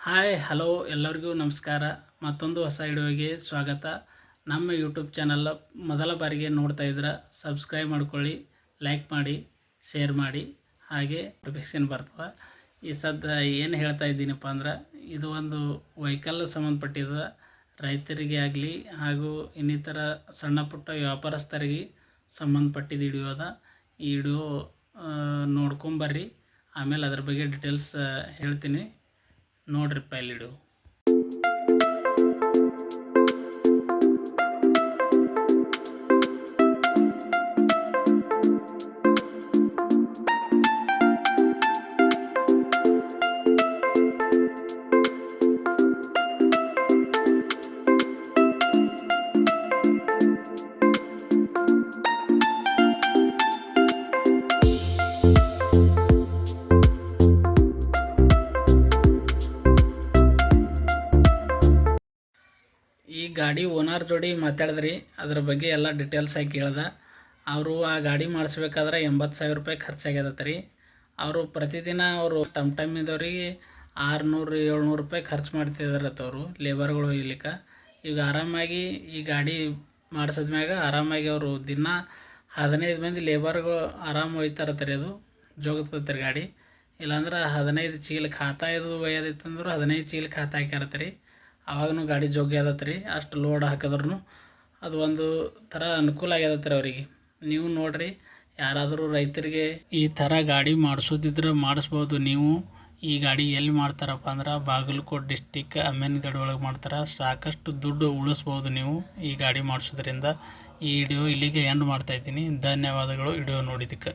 Hi hello ಎಲ್ಲರಿಗೂ ನಮಸ್ಕಾರ. ಮತ್ತೊಂದು ಹೊಸ ವಿಡಿಯೋಗೆ ಸ್ವಾಗತ. ನಮ್ಮ ಯೂಟ್ಯೂಬ್ ಚಾನಲ್ ಮೊದಲ ಬಾರಿಗೆ ನೋಡ್ತಾ ಇದ್ರೆ ಸಬ್ಸ್ಕ್ರೈಬ್ ಮಾಡ್ಕೊಳ್ಳಿ, ಲೈಕ್ ಮಾಡಿ, ಶೇರ್ ಮಾಡಿ, ಹಾಗೆ ನೋಟಿಫಿಕೇಷನ್ ಬರ್ತದೆ. ಈ ಸದ್ಯ ಏನು ಹೇಳ್ತಾ ಇದ್ದೀನಪ್ಪ ಅಂದ್ರೆ, ಇದು ಒಂದು ವೆಹಿಕಲ್ ಸಂಬಂಧಪಟ್ಟಿದ ರೈತರಿಗೆ ಆಗಲಿ ಹಾಗೂ ಇನ್ನಿತರ ಸಣ್ಣ ಪುಟ್ಟ ವ್ಯಾಪಾರಸ್ಥರಿಗೆ ಸಂಬಂಧಪಟ್ಟಿದ್ದ ವಿಡಿಯೋ ಅದ. ಈ ವಿಡಿಯೋ ನೋಡ್ಕೊಂಬರ್ರಿ, ಆಮೇಲೆ ಅದ್ರ ಬಗ್ಗೆ ಡೀಟೇಲ್ಸ್ ಹೇಳ್ತೀನಿ. ನೋಡ್ರಿಪ್ಪ ಇಲ್ಲಿಡು. ಈ ಗಾಡಿ ಓನರ್ ಜೋಡಿ ಮಾತಾಡಿದ್ರಿ, ಅದ್ರ ಬಗ್ಗೆ ಎಲ್ಲ ಡೀಟೇಲ್ಸ್ ಆಗಿ ಕೇಳ್ದೆ. ಅವರು ಆ ಗಾಡಿ ಮಾಡಿಸ್ಬೇಕಾದ್ರೆ 80,000 ರೂಪಾಯಿ ಖರ್ಚಾಗ್ಯದತ್ತ ರೀ. ಅವರು ಪ್ರತಿದಿನ ಅವರು ಟಮ್ ಇದ್ದವ್ರಿಗೆ 600-700 ರೂಪಾಯಿ ಖರ್ಚು ಮಾಡ್ತಿದಾರತ್ತ ಅವರು ಲೇಬರ್ಗಳು ಒಯ್ಲಿಕ್ಕೆ. ಈಗ ಆರಾಮಾಗಿ ಈ ಗಾಡಿ ಮಾಡಿಸಿದ್ಮ್ಯಾಗ ಆರಾಮಾಗಿ ಅವರು ದಿನ 15 ಮಂದಿ ಲೇಬರ್ಗಳು ಆರಾಮ ಒಯ್ತಾರತ್ತ ರೀ. ಅದು ಜೋಗತತ್ರಿ ಗಾಡಿ. ಇಲ್ಲಾಂದ್ರೆ 15 ಚೀಲ ಖಾತಾ ಇದು ಒಯ್ಯೋದಿತ್ತಂದ್ರೆ 15 ಚೀಲ ಖಾತಾ ಹಾಕ್ಯಾರತ್ತ ರೀ. ಆವಾಗೂ ಗಾಡಿ ಜೋಗಿ ಆದತ್ತು ರೀ. ಅಷ್ಟು ಲೋಡ್ ಹಾಕಿದ್ರೂ ಅದು ಒಂದು ಥರ ಅನುಕೂಲ ಆಗ್ಯದತ್ತ ರೀ ಅವರಿಗೆ. ನೀವು ನೋಡಿರಿ, ಯಾರಾದರೂ ರೈತರಿಗೆ ಈ ಥರ ಗಾಡಿ ಮಾಡಿಸೋದಿದ್ರೆ ಮಾಡಿಸ್ಬೋದು. ನೀವು ಈ ಗಾಡಿ ಎಲ್ಲಿ ಮಾಡ್ತಾರಪ್ಪ ಅಂದ್ರೆ ಬಾಗಲಕೋಟೆ ಡಿಸ್ಟಿಕ್ ಅಮ್ಮೇನಗಡ ಒಳಗೆ ಮಾಡ್ತಾರೆ. ಸಾಕಷ್ಟು ದುಡ್ಡು ಉಳಿಸ್ಬೋದು ನೀವು ಈ ಗಾಡಿ ಮಾಡಿಸೋದ್ರಿಂದ. ಈ ವಿಡಿಯೋ ಇಲ್ಲಿಗೆ ಎಂಡ್ ಮಾಡ್ತಾಯಿದ್ದೀನಿ. ಧನ್ಯವಾದಗಳು ವಿಡಿಯೋ ನೋಡಿದ್ದಕ್ಕೆ.